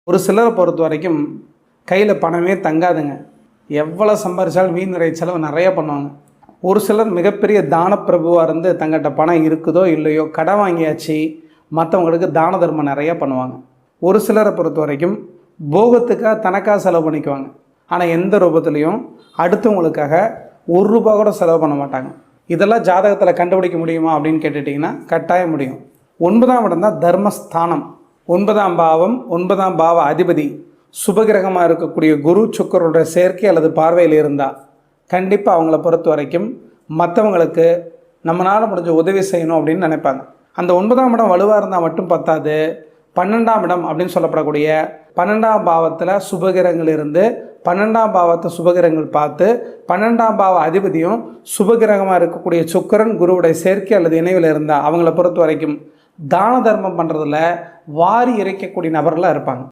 ஒரு சிலரை பொறுத்த வரைக்கும் கையில் பணமே தங்காதுங்க. எவ்வளோ சம்பாரிச்சாலும் வீண் விரை செலவு நிறைய பண்ணுவாங்க. ஒரு சிலர் மிகப்பெரிய தானப்பிரபுவாக இருந்து தங்கிட்ட பணம் இருக்குதோ இல்லையோ கடன் வாங்கியாச்சு மற்றவங்களுக்கு தான தர்மம் நிறையா பண்ணுவாங்க. ஒரு சிலரை பொறுத்த வரைக்கும் போகத்துக்காக தனக்காக செலவு பண்ணிக்குவாங்க. ஆனால் எந்த ரூபத்துலேயும் அடுத்தவங்களுக்காக ₹1 கூட செலவு பண்ண மாட்டாங்க. இதெல்லாம் ஜாதகத்தில் கண்டுபிடிக்க முடியுமா அப்படின்னு கேட்டுட்டிங்கன்னா கட்டாயம் முடியும். 9ஆம் இடம் தான் தர்மஸ்தானம். 9ஆம் பாவம், 9ஆம் பாவ அதிபதி சுபகிரகமாக இருக்கக்கூடிய குரு சுக்கரோட சேர்க்கை அல்லது பார்வையில் இருந்தால் கண்டிப்பாக அவங்கள பொறுத்த வரைக்கும் மற்றவங்களுக்கு நம்மளால் முடிஞ்ச உதவி செய்யணும் அப்படின்னு நினைப்பாங்க. அந்த 9ஆம் இடம் வலுவாக இருந்தால் மட்டும் பத்தாது. 12ஆம் இடம் அப்படின்னு சொல்லப்படக்கூடிய 12ஆம் பாவத்தில் சுபகிரகங்கள் இருந்து 12ஆம் பாவத்தை சுபகிரகங்கள் பார்த்து 12ஆம் பாவ அதிபதியும் சுபகிரகமாக இருக்கக்கூடிய சுக்கிரன் குருவுடைய சேர்க்கை அல்லது இணைவில் இருந்தால் அவங்கள பொறுத்த வரைக்கும் தான தர்மம் பண்ணுறதுல வாரி இறைக்கக்கூடிய நபர்களாக இருப்பாங்க.